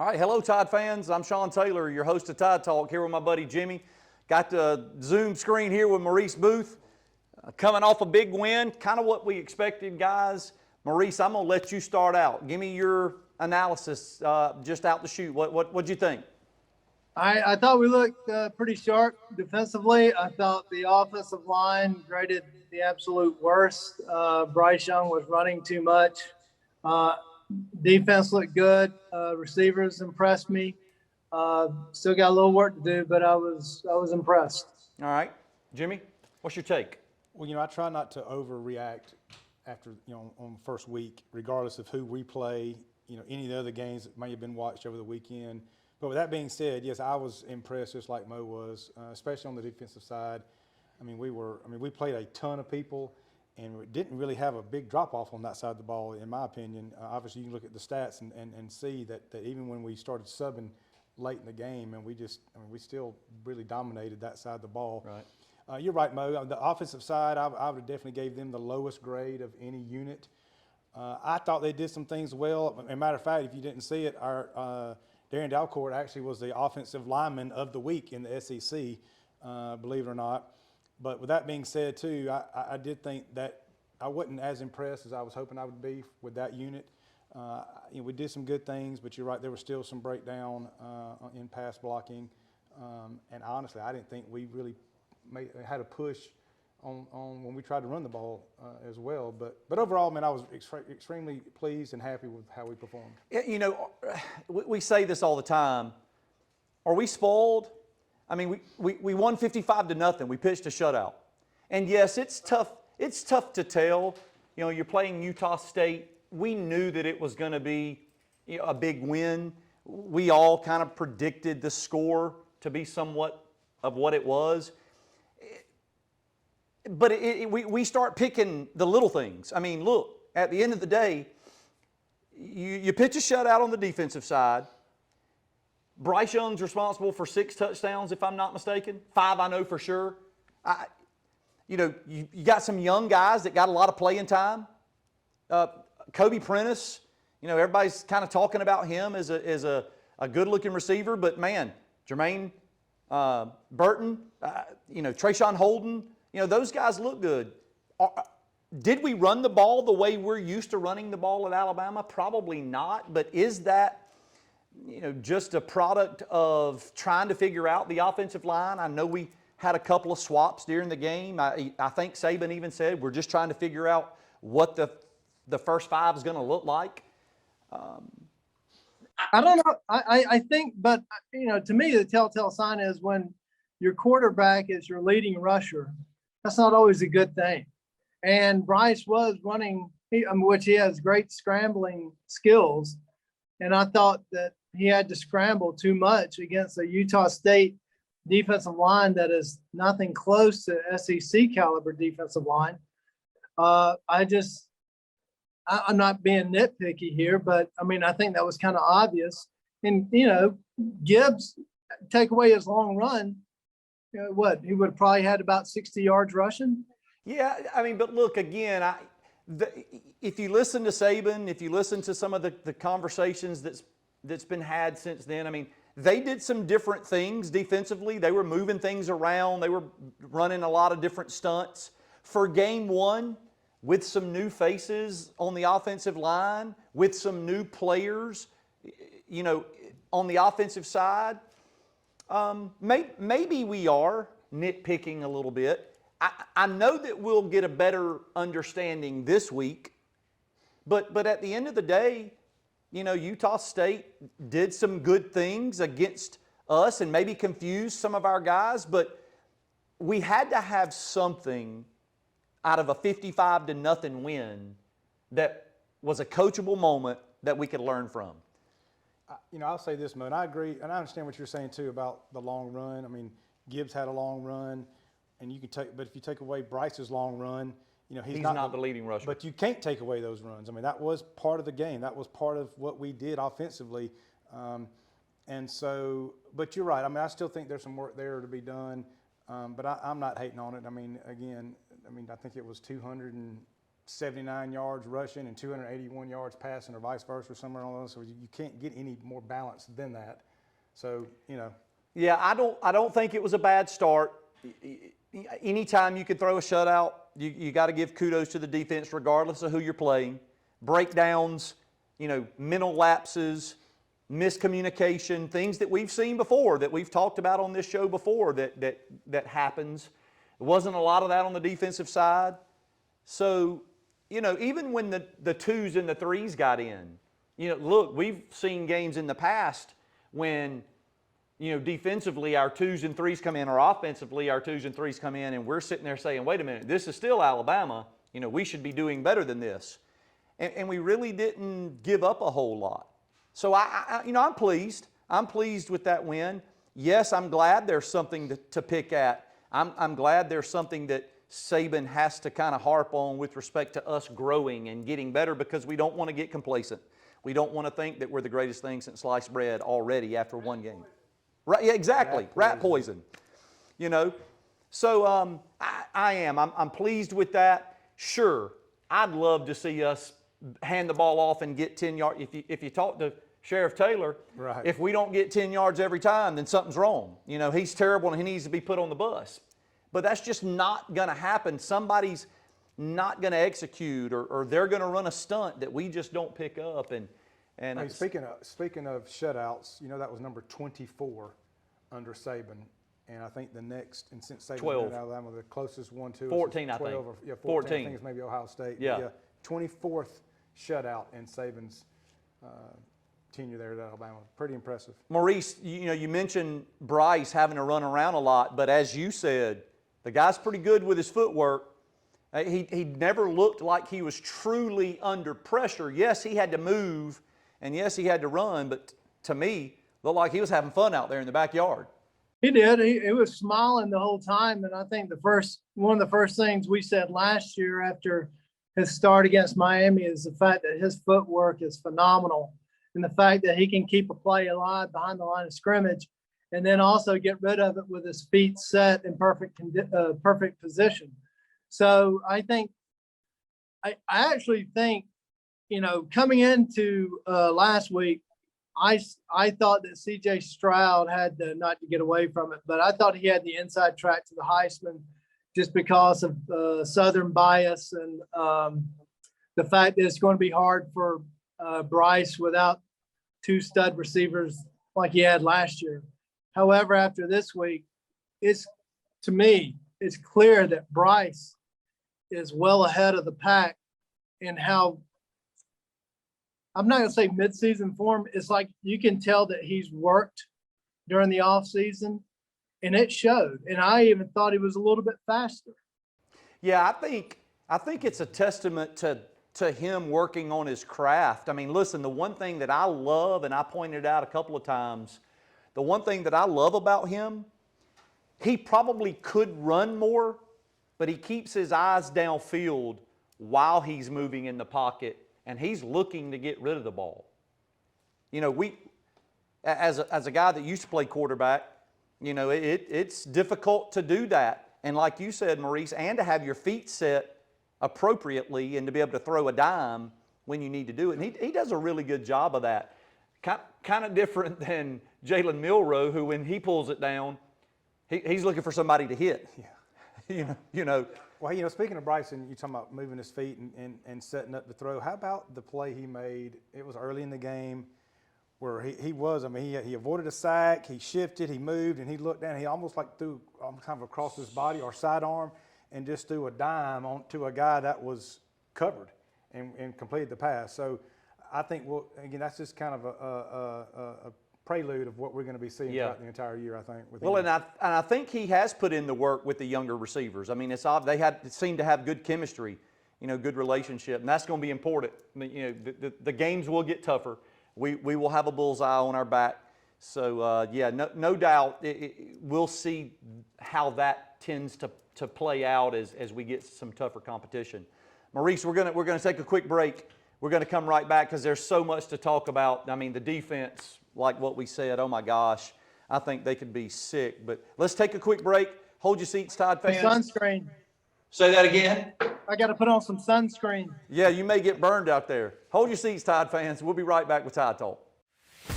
All right, hello Tide fans. I'm Shawn Taylor, your host of Tide Talk, here with my buddy Jimmy. Got the Zoom screen here with Maurice Booth. Coming off a big win, kind of what we expected, guys. Maurice, I'm going to let you start out. Give me your analysis just out the chute. What'd you think? I thought we looked pretty sharp defensively. I thought the offensive line graded the absolute worst. Bryce Young was running too much. Defense looked good. Receivers impressed me. Still got a little work to do, but I was impressed. All right, Jimmy, what's your take? Well, I try not to overreact after, on the first week, regardless of who we play, any of the other games that may have been watched over the weekend. But with that being said, yes, I was impressed just like Mo was, especially on the defensive side. We played a ton of people and we didn't really have a big drop-off on that side of the ball, in my opinion. Obviously, you can look at the stats and see that even when we started subbing late in the game, and we still really dominated that side of the ball. Right. You're right, Mo. On the offensive side, I would definitely gave them the lowest grade of any unit. I thought they did some things well. As a matter of fact, if you didn't see it, our Darren Dalcourt actually was the offensive lineman of the week in the SEC, believe it or not. But with that being said, too, I did think that I wasn't as impressed as I was hoping I would be with that unit. We did some good things, but you're right, there was still some breakdown in pass blocking. And honestly, I didn't think we really had a push on when we tried to run the ball as well. But overall, I was extremely pleased and happy with how we performed. We say this all the time. Are we spoiled? We won 55-0. We pitched a shutout. And yes, it's tough. It's tough to tell. You're playing Utah State. We knew that it was going to be a big win. We all kind of predicted the score to be somewhat of what it was. But we start picking the little things. Look, at the end of the day, you pitch a shutout on the defensive side. Bryce Young's responsible for 6 touchdowns, if I'm not mistaken. 5, I know for sure. You got some young guys that got a lot of playing time. Kobe Prentice, everybody's kind of talking about him as a good-looking receiver. But, man, Jermaine Burton, Trayshawn Holden, those guys look good. Did we run the ball the way we're used to running the ball at Alabama? Probably not. But is that, just a product of trying to figure out the offensive line? I know we had a couple of swaps during the game. I think Saban even said we're just trying to figure out what the first 5 is going to look like. I don't know. I think, but, to me, the telltale sign is when your quarterback is your leading rusher, that's not always a good thing. And Bryce was running, which he has great scrambling skills. And I thought that he had to scramble too much against a Utah State defensive line that is nothing close to SEC caliber defensive line. I'm not being nitpicky here, but I think that was kind of obvious. And, Gibbs, take away his long run, he would have probably had about 60 yards rushing. Yeah, but look, again, if you listen to Saban, if you listen to some of the conversations that's been had since then, they did some different things defensively. They were moving things around. They were running a lot of different stunts. For game 1, with some new faces on the offensive line, with some new players, on the offensive side, maybe we are nitpicking a little bit. I know that we'll get a better understanding this week, but at the end of the day, Utah State did some good things against us and maybe confused some of our guys, but we had to have something out of a 55-0 win that was a coachable moment that we could learn from. I'll say this, Mo, and I agree, and I understand what you're saying too about the long run. Gibbs had a long run, and but if you take away Bryce's long run, he's not the leading rusher. But you can't take away those runs. That was part of the game. That was part of what we did offensively. And so, but you're right. I still think there's some work there to be done. But I'm not hating on it. Again, I think it was 200 and 79 yards rushing and 281 yards passing, or vice versa, somewhere along those. So you can't get any more balance than that. So, you know. Yeah, I don't think it was a bad start. Anytime you can throw a shutout, you got to give kudos to the defense regardless of who you're playing. Breakdowns, you know, mental lapses, miscommunication, things that we've seen before, that we've talked about on this show before, that happens. There wasn't a lot of that on the defensive side. So, you know, even when the twos and the threes got in, you know, look, we've seen games in the past when, you know, defensively our twos and threes come in, or offensively our twos and threes come in, and we're sitting there saying, wait a minute, this is still Alabama. You know, we should be doing better than this. And we really didn't give up a whole lot. So, you know, I'm pleased. I'm pleased with that win. Yes, I'm glad there's something to pick at. I'm glad there's something that Saban has to kind of harp on with respect to us growing and getting better, because we don't want to get complacent. We don't want to think that we're the greatest thing since sliced bread already after one game. Right? Yeah, exactly. Rat poison. You know. So I'm pleased with that. Sure, I'd love to see us hand the ball off and get 10 yards. If you talk to Sheriff Taylor, right, if we don't get 10 yards every time, then something's wrong. You know, he's terrible and he needs to be put on the bus. But that's just not going to happen. Somebody's not going to execute, or they're going to run a stunt that we just don't pick up. And hey, speaking of shutouts, you know, that was number 24 under Saban. And I think the next, and since Saban's 12. been in Alabama, the closest one to 14, is 12, I think. Or, yeah, 14. 14. I think it's maybe Ohio State. Yeah. But yeah, 24th shutout in Saban's tenure there at Alabama. Pretty impressive. Maurice, you know, you mentioned Bryce having to run around a lot, but as you said, the guy's pretty good with his footwork. He never looked like he was truly under pressure. Yes, he had to move, and yes, he had to run, but to me, looked like he was having fun out there in the backyard. He did. He was smiling the whole time. And I think one of the first things we said last year after his start against Miami is the fact that his footwork is phenomenal, and the fact that he can keep a play alive behind the line of scrimmage, and then also get rid of it with his feet set in perfect position. So I actually think, you know, coming into last week, I thought that C.J. Stroud had not to get away from it, but I thought he had the inside track to the Heisman just because of Southern bias and the fact that it's going to be hard for Bryce without two stud receivers like he had last year. However, after this week, to me, it's clear that Bryce is well ahead of the pack in how, I'm not going to say midseason form. It's like you can tell that he's worked during the offseason, and it showed. And I even thought he was a little bit faster. Yeah, I think it's a testament to him working on his craft. I mean, listen, the one thing that I love, and I pointed out a couple of times, the one thing that I love about him, he probably could run more, but he keeps his eyes downfield while he's moving in the pocket, and he's looking to get rid of the ball. You know, as a guy that used to play quarterback, you know, it's difficult to do that. And like you said, Maurice, and to have your feet set appropriately and to be able to throw a dime when you need to do it. And he does a really good job of that. Kind of different than Jalen Milroe, who when he pulls it down, he's looking for somebody to hit. Yeah. you know. Well, you know, speaking of Bryson, you're talking about moving his feet and setting up the throw. How about the play he made? It was early in the game where he avoided a sack, he shifted, he moved, and he looked down. He almost like threw kind of across his body or sidearm and just threw a dime to a guy that was covered and completed the pass. So I think, again, that's just kind of a prelude of what we're going to be seeing throughout the entire year, I think. Well, and I think he has put in the work with the younger receivers. I mean, they seem to have good chemistry, you know, good relationship, and that's going to be important. I mean, you know, the games will get tougher. We will have a bullseye on our back. So, yeah, no doubt we'll see how that tends to play out as we get some tougher competition. Maurice, we're gonna take a quick break. We're going to come right back because there's so much to talk about. I mean, the defense, like what we said, oh my gosh, I think they could be sick. But let's take a quick break. Hold your seats, Tide fans. Sunscreen. Say that again. I got to put on some sunscreen. Yeah, you may get burned out there. Hold your seats, Tide fans. We'll be right back with Tide Talk.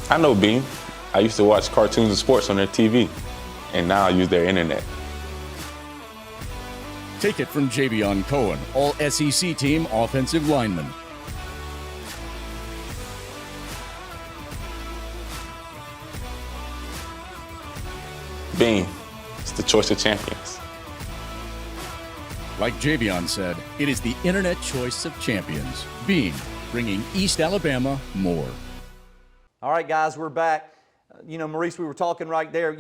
I know Beam. I used to watch cartoons and sports on their TV, and now I use their internet. Take it from Javion Cohen, all SEC team offensive lineman. Beam. It's the choice of champions. Like Javion said, it is the internet choice of champions. Beam, bringing East Alabama more. All right, guys, we're back. Maurice, we were talking right there.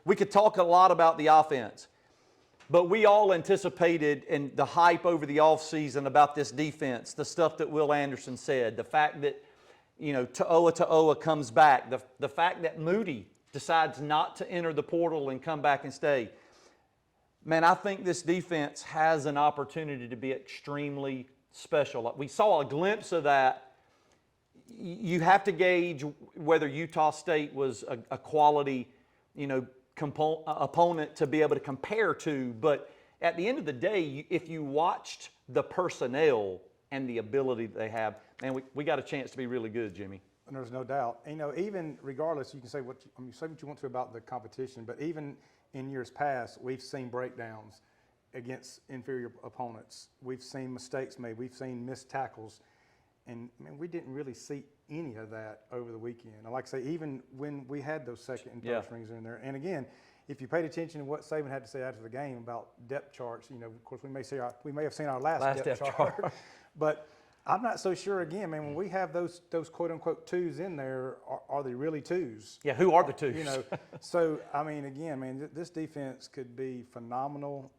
We could talk a lot about the offense, but we all anticipated and the hype over the offseason about this defense, the stuff that Will Anderson said, the fact that, To'oa comes back, the fact that Moody decides not to enter the portal and come back and stay. Man, I think this defense has an opportunity to be extremely special. We saw a glimpse of that. You have to gauge whether Utah State was a quality, opponent to be able to compare to. But at the end of the day, if you watched the personnel and the ability that they have, man, we got a chance to be really good, Jimmy. And there's no doubt. Even regardless, you can say say what you want to about the competition, but even in years past, we've seen breakdowns against inferior opponents. We've seen mistakes made. We've seen missed tackles. And we didn't really see any of that over the weekend. And like I say, even when we had those second and third strings in there. And again, if you paid attention to what Saban had to say after the game about depth charts, of course, we may have seen our last depth chart. But I'm not so sure, again, man, when we have those quote-unquote twos in there, are they really twos? Yeah, who are the twos? So, again, man, this defense could be phenomenal.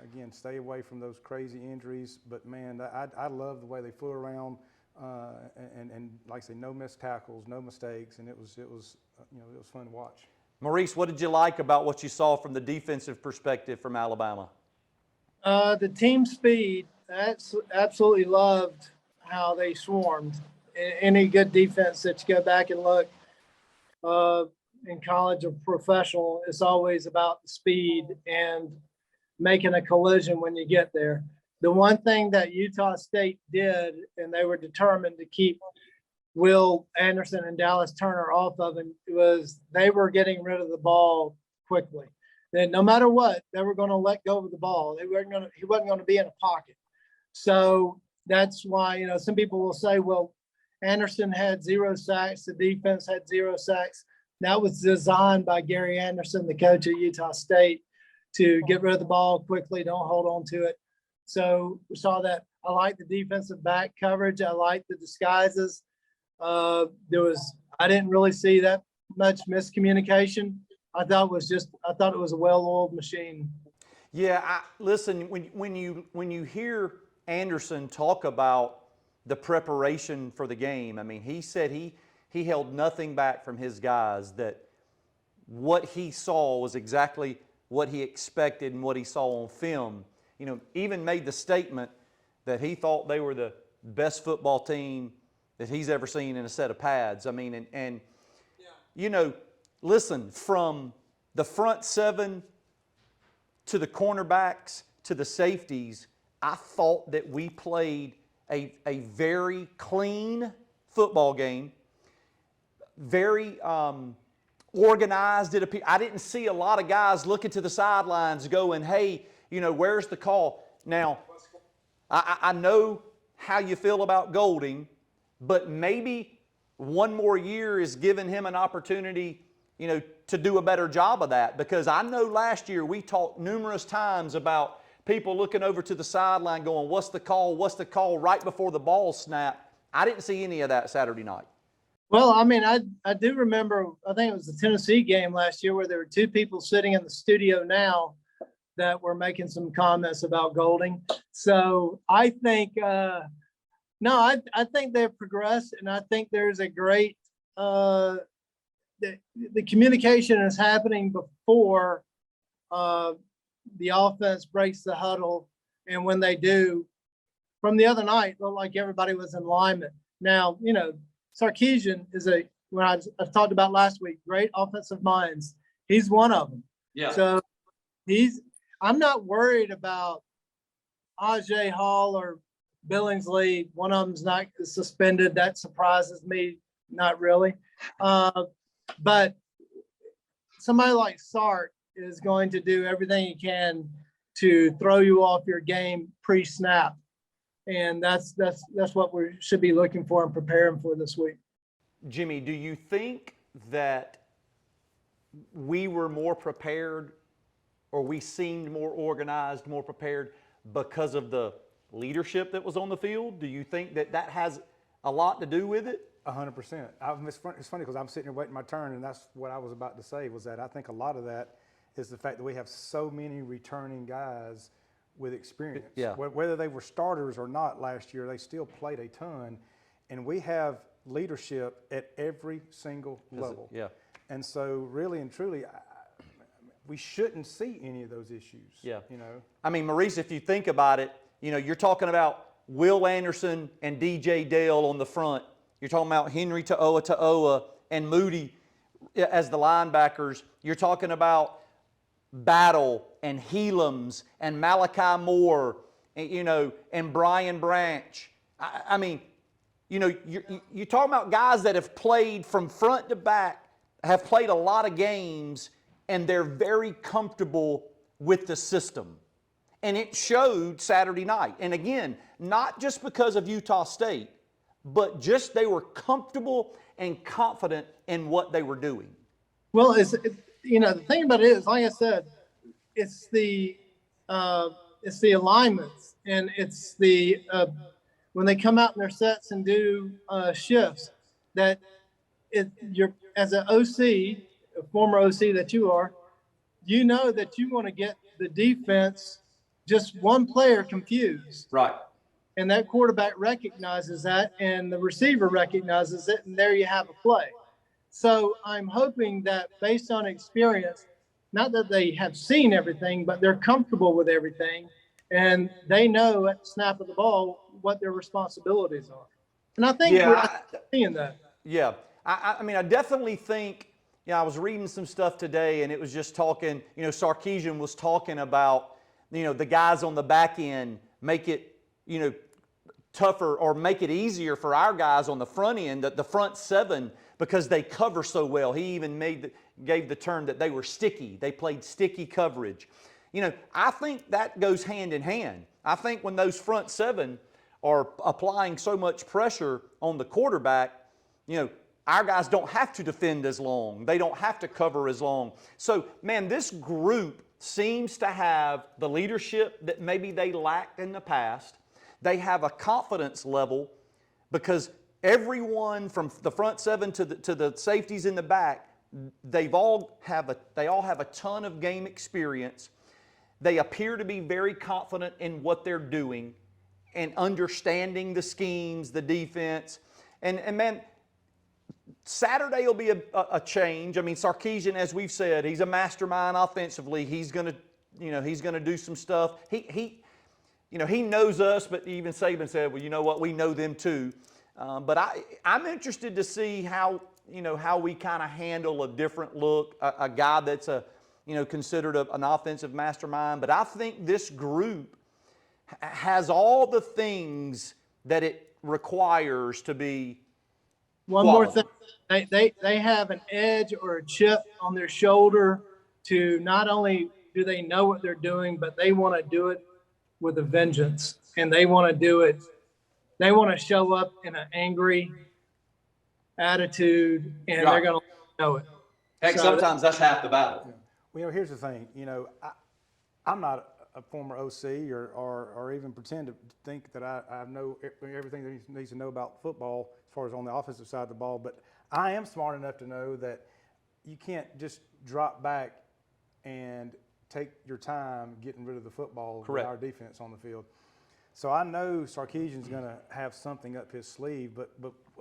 Again, stay away from those crazy injuries. But, man, I love the way they flew around and like I say, no missed tackles, no mistakes, and it was fun to watch. Maurice, what did you like about what you saw from the defensive perspective from Alabama? The team speed, absolutely loved how they swarmed. Any good defense that you go back and look in college or professional, it's always about the speed and making a collision when you get there. The one thing that Utah State did, and they were determined to keep Will Anderson and Dallas Turner off of him, was they were getting rid of the ball quickly. Then no matter what, they were going to let go of the ball. He wasn't going to be in a pocket. So that's why, some people will say, well, Anderson had 0 sacks. The defense had 0 sacks. That was designed by Gary Anderson, the coach at Utah State, to get rid of the ball quickly, don't hold on to it. So we saw that. I like the defensive back coverage. I like the disguises. I didn't really see that much miscommunication. I thought it was a well-oiled machine. Yeah, listen, when you hear Anderson talk about the preparation for the game, he said he held nothing back from his guys, that what he saw was exactly what he expected and what he saw on film. Even made the statement that he thought they were the best football team that he's ever seen in a set of pads. Listen, from the front seven to the cornerbacks to the safeties, I thought that we played a very clean football game, very organized. I didn't see a lot of guys looking to the sidelines going, hey, where's the call? Now, I know how you feel about Golding, but maybe one more year is giving him an opportunity, to do a better job of that. Because I know last year we talked numerous times about people looking over to the sideline going, what's the call? What's the call right before the ball snapped? I didn't see any of that Saturday night. Well, I do remember, I think it was the Tennessee game last year where there were 2 people sitting in the studio now that were making some comments about Golding. So I think, I think they've progressed, and I think there's a great, the communication is happening before the offense breaks the huddle. And when they do, from the other night, looked like everybody was in alignment. Now, Sarkisian is I've talked about last week, great offensive minds. He's one of them. Yeah. So I'm not worried about Ajay Hall or Billingsley, one of them's not suspended. That surprises me, not really. But somebody like Sark is going to do everything he can to throw you off your game pre-snap. And that's what we should be looking for and preparing for this week. Jimmy, do you think that we were more prepared, or we seemed more organized, more prepared because of the leadership that was on the field? Do you think that that has a lot to do with it? 100%. It's funny because I'm sitting here waiting my turn, and that's what I was about to say, was that I think a lot of that is the fact that we have so many returning guys with experience. Yeah. Whether they were starters or not last year, they still played a ton, and we have leadership at every single level. Yeah. And so really and truly, we shouldn't see any of those issues. Yeah. You know. I mean, Maurice, if you think about it, you know, you're talking about Will Anderson and DJ Dale on the front. You're talking about Henry To'oa and Moody as the linebackers. You're talking about Battle and Helams and Malachi Moore, and, you know, and Brian Branch. I mean, you know, you're talking about guys that have played from front to back, have played a lot of games, and they're very comfortable with the system. And it showed Saturday night. And again, not just because of Utah State, but just they were comfortable and confident in what they were doing. Well, you know, the thing about it is, like I said, it's the alignments, and it's the when they come out in their sets and do shifts, that you're, as an OC, a former OC that you are, you know that you want to get the defense just one player confused. Right. And that quarterback recognizes that, and the receiver recognizes it, and there you have a play. So I'm hoping that, based on experience, not that they have seen everything, but they're comfortable with everything, and they know at the snap of the ball what their responsibilities are. And I think we're seeing that. Yeah. I mean, I definitely think, you know, I was reading some stuff today, and it was just talking, you know, Sarkisian was talking about, you know, the guys on the back end make it, you know, tougher or make it easier for our guys on the front end, the front seven, because they cover so well. He even gave the term that they were sticky. They played sticky coverage. You know, I think that goes hand in hand. I think when those front seven are applying so much pressure on the quarterback, you know, our guys don't have to defend as long. They don't have to cover as long. So, man, this group seems to have the leadership that maybe they lacked in the past. They have a confidence level because everyone from the front seven to the safeties in the back, they all have a ton of game experience. They appear to be very confident in what they're doing and understanding the schemes, the defense. And man, Saturday will be a change. I mean, Sarkisian, as we've said, he's a mastermind offensively. He's going to do some stuff. You know, he knows us, but even Saban said, well, you know what, we know them too. But I'm interested to see how we kind of handle a different look, a guy that's considered an offensive mastermind. But I think this group has all the things that it requires to be One quality. more thing, they have an edge or a chip on their shoulder to not only do they know what they're doing, but they want to do it with a vengeance, and they want to do it. They want to show up in an angry attitude, and Right. they're going to know it. Heck, So sometimes that's half the battle. Well, you know, here's the thing. You know, I'm not a former OC or even pretend to think that I know everything that he needs to know about football as far as on the offensive side of the ball. But I am smart enough to know that you can't just drop back and take your time getting rid of the football with our defense on the field. So I know Sarkisian's going to have something up his sleeve, but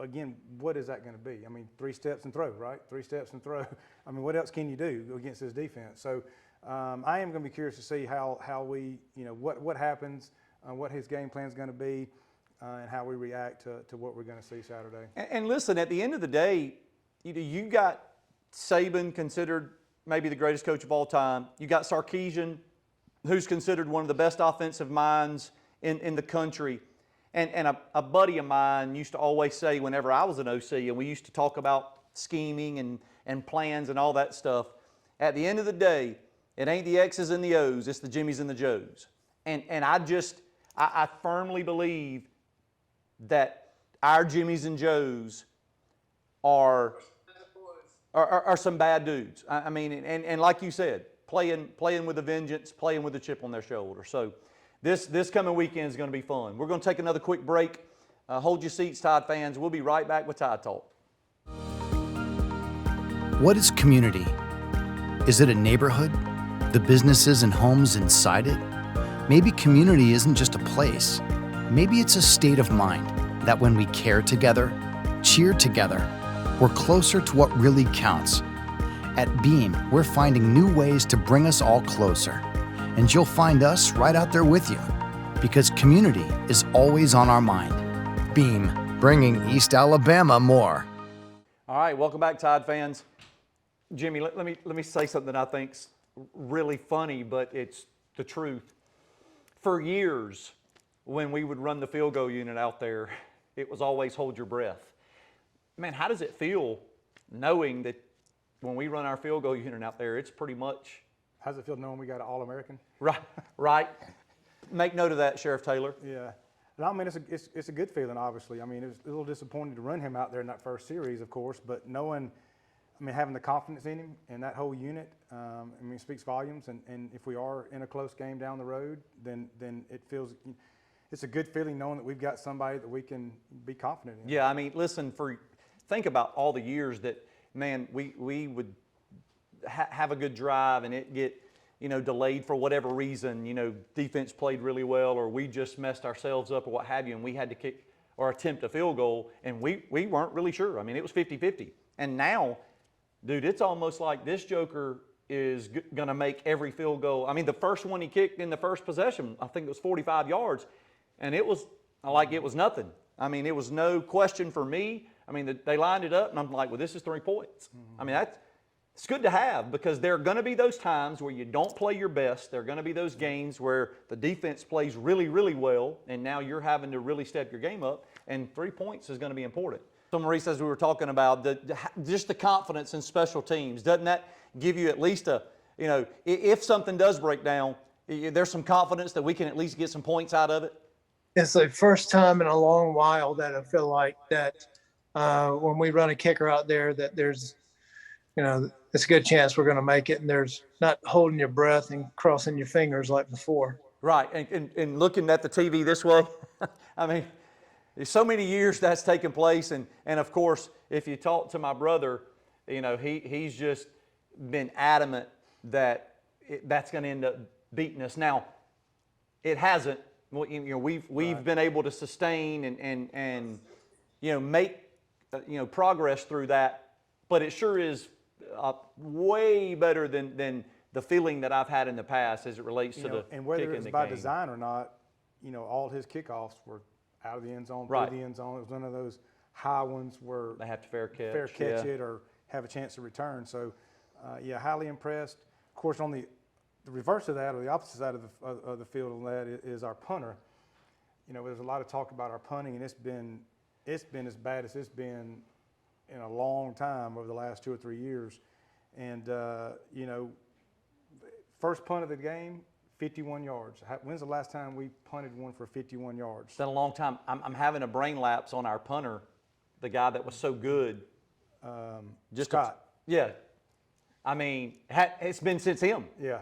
again, what is that going to be? I mean, 3 steps and throw, right? 3 steps and throw. I mean, what else can you do against this defense? So I am going to be curious to see how we, you know, what happens, what his game plan is going to be, and how we react to what we're going to see Saturday. And listen, at the end of the day, you got Saban, considered maybe the greatest coach of all time. You got Sarkisian, who's considered one of the best offensive minds in the country. And a buddy of mine used to always say whenever I was an OC and we used to talk about scheming and plans and all that stuff, at the end of the day, it ain't the X's and the O's, it's the Jimmys and the Joes. And I firmly believe that our Jimmys and Joes are some bad dudes. I mean, and like you said, playing with a vengeance, playing with a chip on their shoulder. So this coming weekend is going to be fun. We're going to take another quick break. Hold your seats, Tide fans. We'll be right back with Tide Talk. What is community? Is it a neighborhood? The businesses and homes inside it? Maybe community isn't just a place. Maybe it's a state of mind that when we care together, cheer together, we're closer to what really counts. At Beam, we're finding new ways to bring us all closer. And you'll find us right out there with you, because community is always on our mind. Beam, bringing East Alabama more. All right, welcome back, Tide fans. Jimmy, let me say something I think's really funny, but it's the truth. For years, when we would run the field goal unit out there, it was always hold your breath. Man, how does it feel knowing that when we run our field goal unit out there, it's pretty much... How does it feel knowing we got an All-American? Right. Make note of that, Sheriff Taylor. Yeah. And I mean, it's a good feeling, obviously. I mean, it was a little disappointing to run him out there in that first series, of course, but knowing, I mean, having the confidence in him and that whole unit, I mean, it speaks volumes. And if we are in a close game down the road, then it feels, it's a good feeling knowing that we've got somebody that we can be confident in. Yeah, I mean, listen, think about all the years that, man, we would have a good drive and it get, delayed for whatever reason, defense played really well or we just messed ourselves up or what have you, and we had to kick or attempt a field goal and we weren't really sure. I mean, it was 50-50. And now, dude, it's almost like this joker is going to make every field goal. I mean, the first one he kicked in the first possession, I think it was 45 yards, and it was like it was nothing. I mean, it was no question for me. I mean, they lined it up, and I'm like, well, this is 3 points. I mean, it's good to have because there are going to be those times where you don't play your best. There are going to be those games where the defense plays really, really well, and now you're having to really step your game up, and 3 points is going to be important. So, Maurice, as we were talking about, just the confidence in special teams, doesn't that give you at least if something does break down, there's some confidence that we can at least get some points out of it? It's the first time in a long while that I feel like that when we run a kicker out there that there's, it's a good chance we're going to make it, and there's not holding your breath and crossing your fingers like before. Right, and looking at the TV this way, I mean, there's so many years that's taken place, and of course, if you talk to my brother, he's just been adamant that that's going to end up beating us. Now, it hasn't. We've been able to sustain and make progress through that, but it sure is way better than the feeling that I've had in the past as it relates to the and whether kick in it's the by game. design or not, all his kickoffs were out of the end zone, Right. through the end zone. It was one of those high ones where They have to fair catch it or have a chance to return. So, highly impressed. Of course, on the reverse of that, or the opposite side of the field of that is our punter. There's a lot of talk about our punting, and it's been as bad as it's been in a long time over the last 2 or 3 years. And first punt of the game, 51 yards. When's the last time we punted one for 51 yards? It's been a long time. I'm having a brain lapse on our punter, the guy that was so good. Scott. Yeah. I mean, it's been since him. Yeah.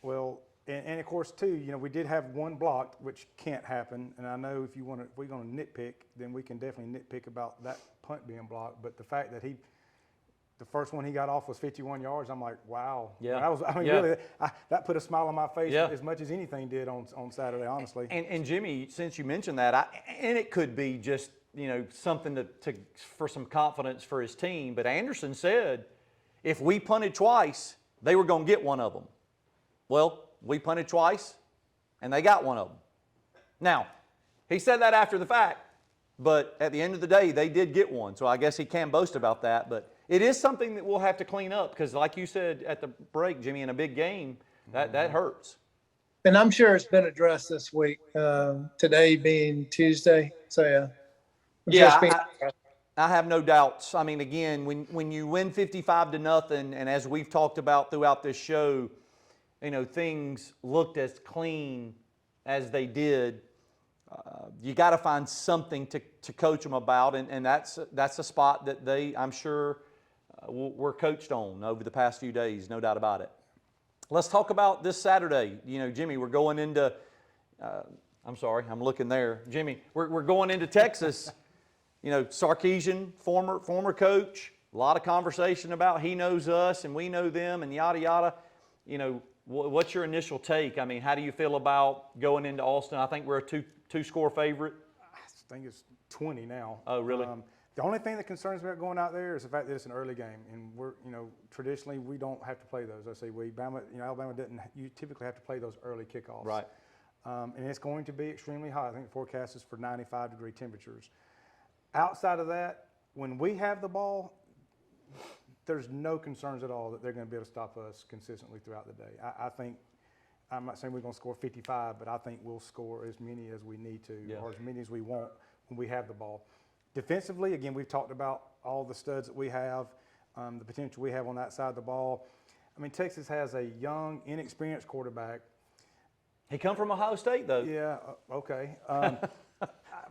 Well, and of course, too, we did have one blocked, which can't happen. And I know if we're going to nitpick, then we can definitely nitpick about that punt being blocked. But the fact that the first one he got off was 51 yards, I'm like, wow. Yeah. Really, that put a smile on my face Yeah. as much as anything did on Saturday, honestly. And Jimmy, since you mentioned that, and it could be just something for some confidence for his team. But Anderson said, if we punted twice, they were going to get one of them. Well, we punted twice, and they got one of them. Now, he said that after the fact, but at the end of the day, they did get one. So I guess he can boast about that. But it is something that we'll have to clean up because, like you said at the break, Jimmy, in a big game, that hurts. And I'm sure it's been addressed this week, today being Tuesday. So, yeah. I'm sure it's being addressed. I have no doubts. I mean, again, when you win 55-0, and as we've talked about throughout this show, things looked as clean as they did. You got to find something to coach them about, and that's a spot that I'm sure, were coached on over the past few days, no doubt about it. Let's talk about this Saturday. Jimmy, we're going into. I'm sorry, I'm looking there, Jimmy. We're going into Texas. Sarkisian, former coach. A lot of conversation about he knows us and we know them and yada yada. What's your initial take? I mean, how do you feel about going into Austin? I think we're a two-score favorite. I think it's 20 now. Oh, really? The only thing that concerns me about going out there is the fact that it's an early game, and we're, traditionally we don't have to play those. I say Alabama didn't. You typically have to play those early kickoffs. Right. And it's going to be extremely hot. I think the forecast is for 95-degree temperatures. Outside of that, when we have the ball, there's no concerns at all that they're going to be able to stop us consistently throughout the day. I think, I'm not saying we're going to score 55, but I think we'll score as many as we need to, or as many as we want when we have the ball. Defensively, again, we've talked about all the studs that we have, the potential we have on that side of the ball. I mean, Texas has a young, inexperienced quarterback. He come from Ohio State, though. Yeah, okay.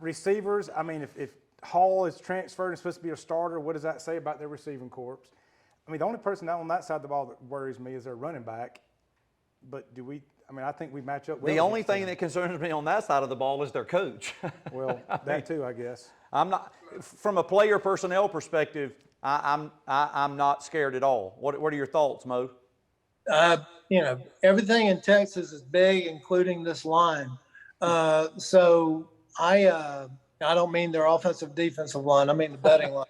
Receivers, I mean, if Hall is transferred and supposed to be a starter, what does that say about their receiving corps? I mean, the only person on that side of the ball that worries me is their running back. But I think we match up well. The only thing that concerns me on that side of the ball is their coach. Well, that too, I guess. I'm not, from a player personnel perspective, I'm not scared at all. What are your thoughts, Mo? Everything in Texas is big, including this line. So I don't mean their offensive defensive line. I mean the betting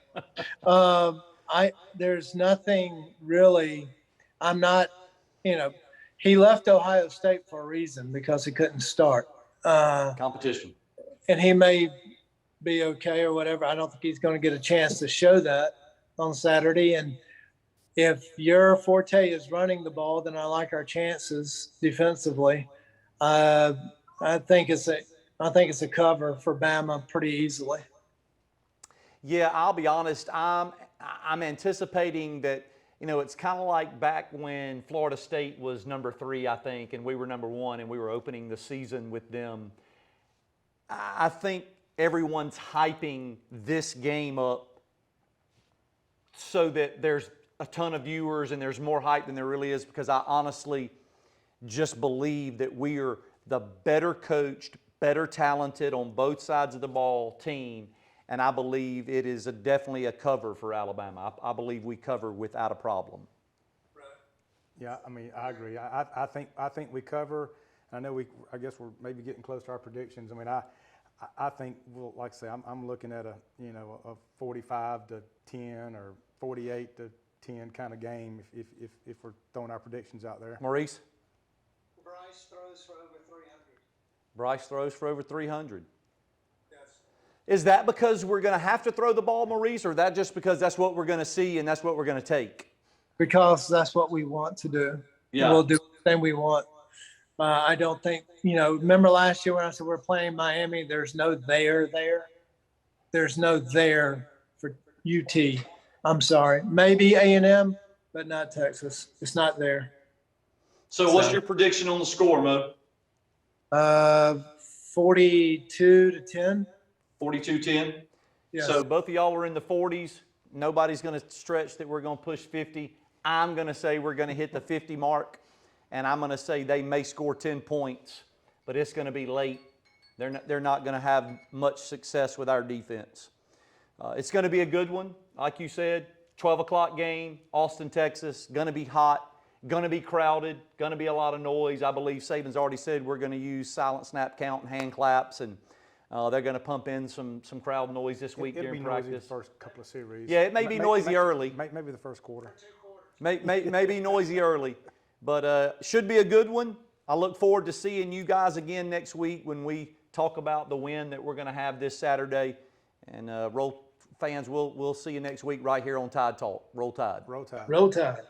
line. There's nothing really. I'm not. He left Ohio State for a reason because he couldn't start. Competition. And he may be okay or whatever. I don't think he's going to get a chance to show that on Saturday. And if your forte is running the ball, then I like our chances defensively. I think it's a cover for Bama pretty easily. Yeah, I'll be honest. I'm anticipating that, it's kind of like back when Florida State was number 3, I think, and we were number 1, and we were opening the season with them. I think everyone's hyping this game up so that there's a ton of viewers and there's more hype than there really is, because I honestly just believe that we are the better coached, better talented on both sides of the ball team, and I believe it is definitely a cover for Alabama. I believe we cover without a problem. Right. Yeah, I mean, I agree. I think we cover. I know I guess we're maybe getting close to our predictions. I mean, I think we'll, like I say, I'm looking at a 45-10 or 48-10 kind of game if we're throwing our predictions out there. Maurice? Bryce throws for over 300. Bryce throws for over 300. Yes. Is that because we're going to have to throw the ball, Maurice, or that just because that's what we're going to see and that's what we're going to take? Because that's what we want to do. Yeah. We'll do everything we want. I don't think, remember last year when I said we're playing Miami, there's no there. There's no there for UT. I'm sorry. Maybe A&M, but not Texas. It's not there. So what's your prediction on the score, Mo? 42-10. 42-10? Yes. So both of y'all are in the 40s. Nobody's going to stretch that we're going to push 50. I'm going to say we're going to hit the 50 mark, and I'm going to say they may score 10 points, but it's going to be late. They're not going to have much success with our defense. It's going to be a good one. Like you said, 12 o'clock game, Austin, Texas, going to be hot, going to be crowded, going to be a lot of noise. I believe Saban's already said we're going to use silent snap count and hand claps, and they're going to pump in some crowd noise this week during practice. Noisy the first couple of series. Yeah, it may be noisy early. Maybe the first quarter. Maybe noisy early, but should be a good one. I look forward to seeing you guys again next week when we talk about the win that we're going to have this Saturday. And Roll fans, we'll see you next week right here on Tide Talk. Roll Tide. Roll Tide. Roll Tide.